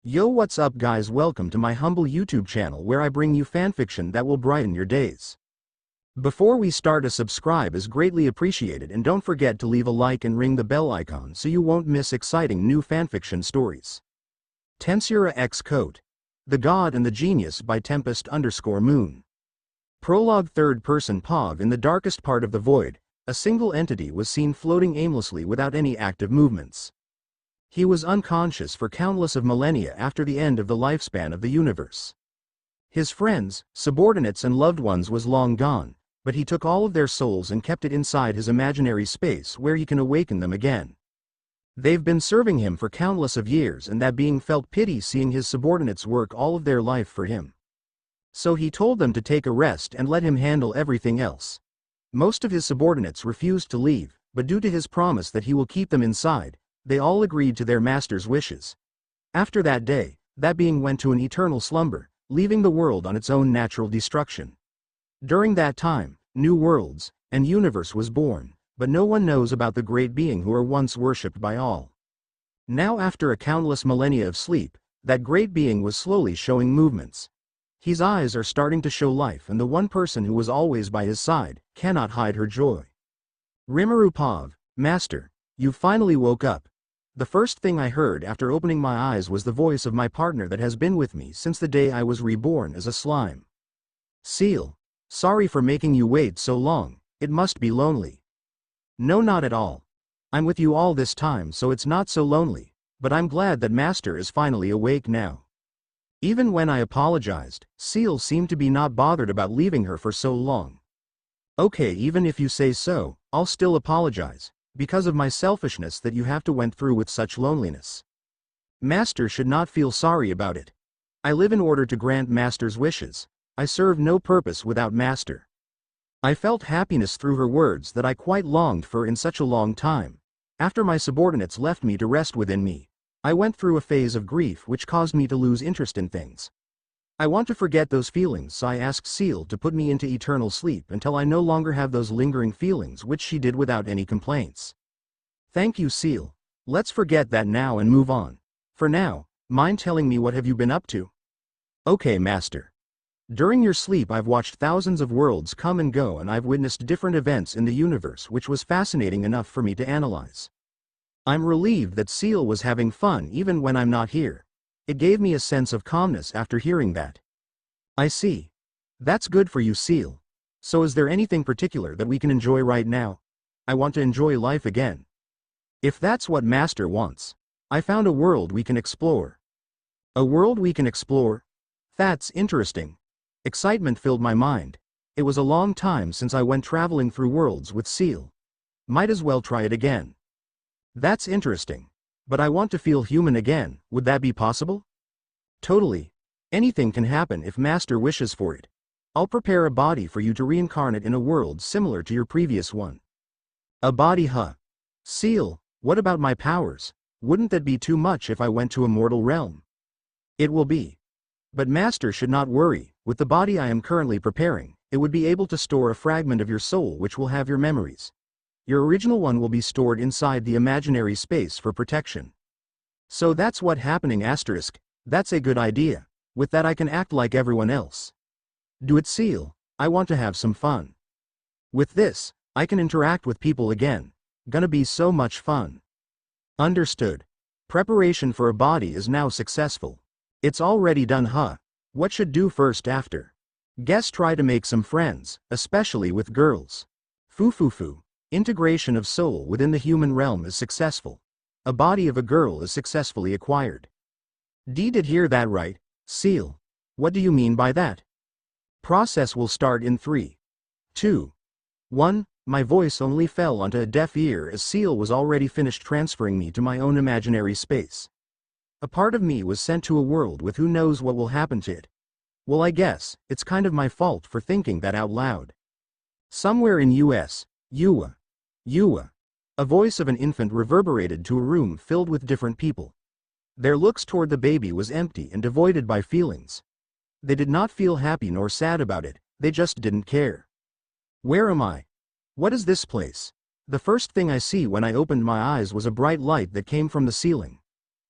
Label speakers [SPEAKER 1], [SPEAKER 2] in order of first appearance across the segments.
[SPEAKER 1] Yo, what's up guys, welcome to my humble YouTube channel where I bring you fanfiction that will brighten your days. Before we start, a subscribe is greatly appreciated, and don't forget to leave a like and ring the bell icon so you won't miss exciting new fanfiction stories. Tensura x COTE. The God and the Genius by Tempest_Moon. Prologue. Third person POV. In the darkest part of the void, a single entity was seen floating aimlessly without any active movements. He was unconscious for countless of millennia after the end of the lifespan of the universe. His friends, subordinates and loved ones was long gone, but he took all of their souls and kept it inside his imaginary space where he can awaken them again. They've been serving him for countless of years, and that being felt pity seeing his subordinates work all of their life for him. So he told them to take a rest and let him handle everything else. Most of his subordinates refused to leave, but due to his promise that he will keep them inside, they all agreed to their master's wishes. After that day, that being went to an eternal slumber, leaving the world on its own natural destruction. During that time, new worlds and universe was born, but no one knows about the great being who were once worshipped by all. Now, after a countless millennia of sleep, that great being was slowly showing movements. His eyes are starting to show life, and the one person who was always by his side cannot hide her joy. Rimuru POV. Master, you finally woke up. The first thing I heard after opening my eyes was the voice of my partner that has been with me since the day I was reborn as a slime. Seal. Sorry for making you wait so long, it must be lonely. No, not at all. I'm with you all this time, so it's not so lonely, but I'm glad that Master is finally awake now. Even when I apologized, Seal seemed to be not bothered about leaving her for so long. Okay, even if you say so, I'll still apologize, because of my selfishness that you have to went through with such loneliness. Master should not feel sorry about it. I live in order to grant Master's wishes. I serve no purpose without Master. I felt happiness through her words that I quite longed for in such a long time. After my subordinates left me to rest within me, I went through a phase of grief which caused me to lose interest in things. I want to forget those feelings, so I asked Seal to put me into eternal sleep until I no longer have those lingering feelings, which she did without any complaints. Thank you, Seal. Let's forget that now and move on. For now, mind telling me what have you been up to? Okay, Master. During your sleep I've watched thousands of worlds come and go, and I've witnessed different events in the universe which was fascinating enough for me to analyze. I'm relieved that Seal was having fun even when I'm not here. It gave me a sense of calmness after hearing that. I see. That's good for you, Seal. So is there anything particular that we can enjoy right now? I want to enjoy life again. If that's what Master wants, I found a world we can explore. A world we can explore? That's interesting. Excitement filled my mind. It was a long time since I went traveling through worlds with Seal. Might as well try it again. That's interesting. But I want to feel human again. Would that be possible? Totally. Anything can happen if Master wishes for it. I'll prepare a body for you to reincarnate in a world similar to your previous one. A body, huh? Seal, what about my powers? Wouldn't that be too much if I went to a mortal realm? It will be. But Master should not worry. With the body I am currently preparing, it would be able to store a fragment of your soul which will have your memories. Your original one will be stored inside the imaginary space for protection. So that's what happening asterisk. That's a good idea. With that I can act like everyone else. Do it, Seal. I want to have some fun. With this, I can interact with people again. Gonna be so much fun. Understood. Preparation for a body is now successful. It's already done, huh? What should do first after? Guess try to make some friends, especially with girls. Foo. Integration of soul within the human realm is successful. A body of a girl is successfully acquired. Did hear that right, Seal? What do you mean by that? Process will start in 3, 2, 1. My voice only fell onto a deaf ear as Seal was already finished transferring me to my own imaginary space. A part of me was sent to a world with who knows what will happen to it. Well, I guess it's kind of my fault for thinking that out loud. Somewhere in US, Yua. A voice of an infant reverberated to a room filled with different people. Their looks toward the baby was empty and devoid by feelings. They did not feel happy nor sad about it, they just didn't care. Where am I? What is this place? The first thing I see when I opened my eyes was a bright light that came from the ceiling.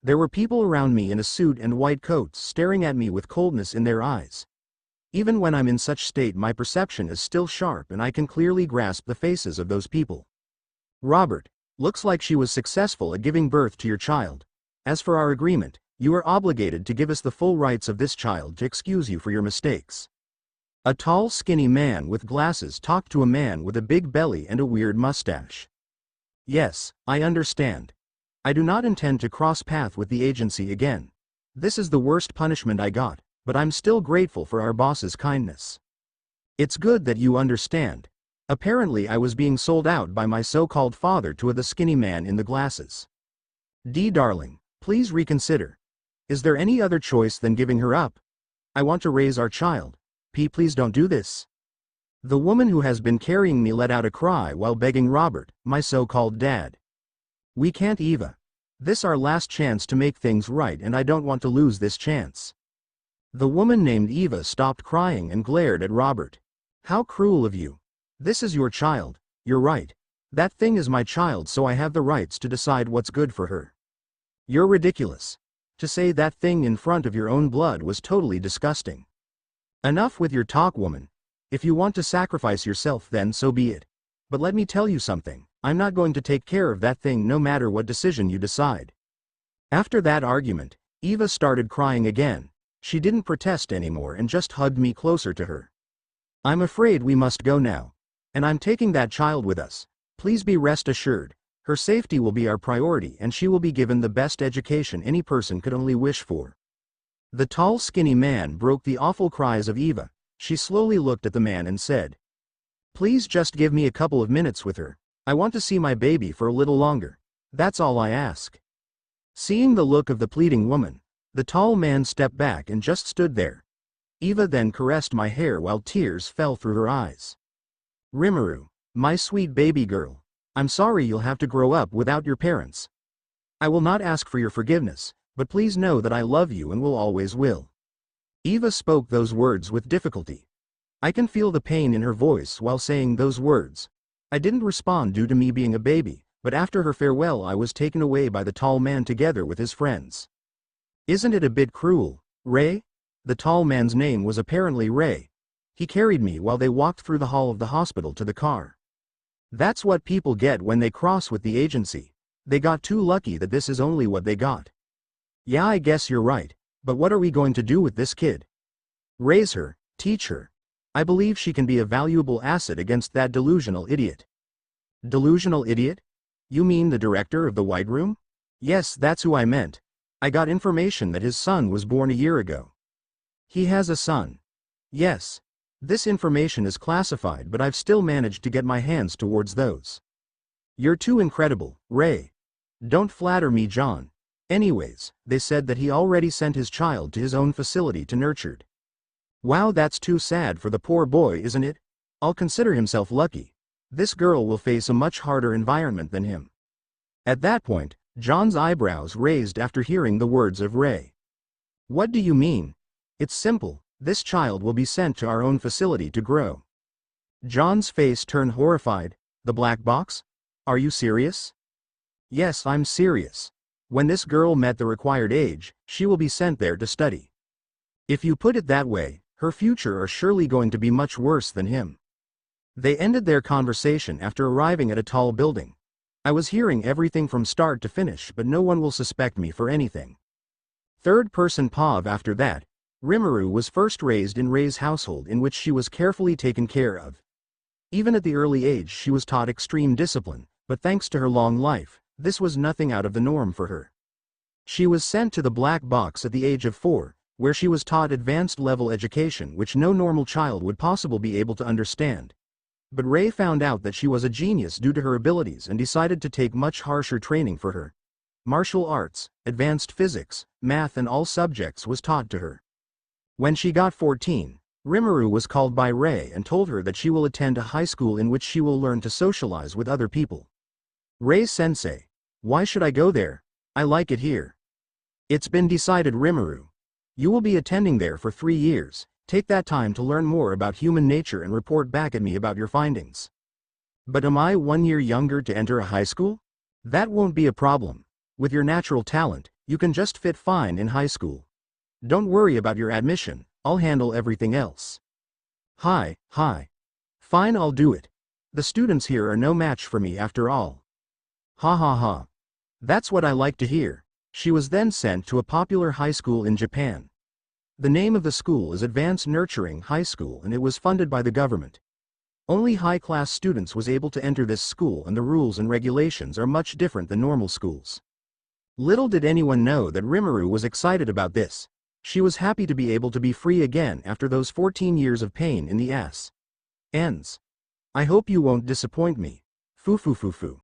[SPEAKER 1] There were people around me in a suit and white coats staring at me with coldness in their eyes. Even when I'm in such state, my perception is still sharp and I can clearly grasp the faces of those people. Robert, looks like she was successful at giving birth to your child. As for our agreement, you are obligated to give us the full rights of this child to excuse you for your mistakes. A tall, skinny man with glasses talked to a man with a big belly and a weird mustache. Yes, I understand. I do not intend to cross path with the agency again. This is the worst punishment I got, but I'm still grateful for our boss's kindness. It's good that you understand. Apparently I was being sold out by my so-called father to the skinny man in the glasses. Darling, please reconsider. Is there any other choice than giving her up? I want to raise our child. Please don't do this. The woman who has been carrying me let out a cry while begging Robert, my so-called dad. We can't, Eva. This our last chance to make things right and I don't want to lose this chance. The woman named Eva stopped crying and glared at Robert. How cruel of you. This is your child, you're right. That thing is my child, so I have the rights to decide what's good for her. You're ridiculous. To say that thing in front of your own blood was totally disgusting. Enough with your talk, woman. If you want to sacrifice yourself, then so be it. But let me tell you something, I'm not going to take care of that thing no matter what decision you decide. After that argument, Eva started crying again. She didn't protest anymore and just hugged me closer to her. I'm afraid we must go now. And I'm taking that child with us. Please be rest assured. Her safety will be our priority and she will be given the best education any person could only wish for. The tall, skinny man broke the awful cries of Eva. She slowly looked at the man and said, "Please just give me a couple of minutes with her. I want to see my baby for a little longer. That's all I ask." Seeing the look of the pleading woman, the tall man stepped back and just stood there. Eva then caressed my hair while tears fell through her eyes. "Rimuru, my sweet baby girl, I'm sorry you'll have to grow up without your parents. I will not ask for your forgiveness, but please know that I love you and will always will." Eva spoke those words with difficulty. I can feel the pain in her voice while saying those words. I didn't respond due to me being a baby, but after her farewell I was taken away by the tall man together with his friends. Isn't it a bit cruel, Ray? The tall man's name was apparently Ray. He carried me while they walked through the hall of the hospital to the car. That's what people get when they cross with the agency. They got too lucky that this is only what they got. Yeah, I guess you're right, but what are we going to do with this kid? Raise her, teach her. I believe she can be a valuable asset against that delusional idiot. Delusional idiot? You mean the director of the White Room? Yes, that's who I meant. I got information that his son was born a year ago. He has a son. Yes. This information is classified, but I've still managed to get my hands towards those. You're too incredible, Ray. Don't flatter me, John. Anyways, they said that he already sent his child to his own facility to nurtured. Wow, that's too sad for the poor boy, isn't it? I'll consider himself lucky. This girl will face a much harder environment than him. At that point, John's eyebrows raised after hearing the words of Ray. What do you mean? It's simple, this child will be sent to our own facility to grow. John's face turned horrified. The black box? Are you serious? Yes, I'm serious. When this girl met the required age, she will be sent there to study. If you put it that way, her future are surely going to be much worse than him. They ended their conversation after arriving at a tall building. I was hearing everything from start to finish, but no one will suspect me for anything. Third person POV. After that, Rimuru was first raised in Ray's household, in which she was carefully taken care of. Even at the early age she was taught extreme discipline, but thanks to her long life, this was nothing out of the norm for her. She was sent to the black box at the age of 4, where she was taught advanced level education which no normal child would possibly be able to understand. But Ray found out that she was a genius due to her abilities and decided to take much harsher training for her. Martial arts, advanced physics, math and all subjects was taught to her. When she got 14, Rimuru was called by Ray and told her that she will attend a high school in which she will learn to socialize with other people. Ray-sensei, why should I go there? I like it here. It's been decided, Rimuru. You will be attending there for 3 years. Take that time to learn more about human nature and report back at me about your findings. But am I 1 year younger to enter a high school? That won't be a problem. With your natural talent, You can just fit fine in high school. Don't worry about your admission, I'll handle everything else. Hi. Fine, I'll do it. The students here are no match for me after all. Ha ha ha. That's what I like to hear. She was then sent to a popular high school in Japan. The name of the school is Advanced Nurturing High School and it was funded by the government. Only high-class students was able to enter this school and the rules and regulations are much different than normal schools. Little did anyone know that Rimuru was excited about this. She was happy to be able to be free again after those 14 years of pain in the ass. Ends. I hope you won't disappoint me. Foo.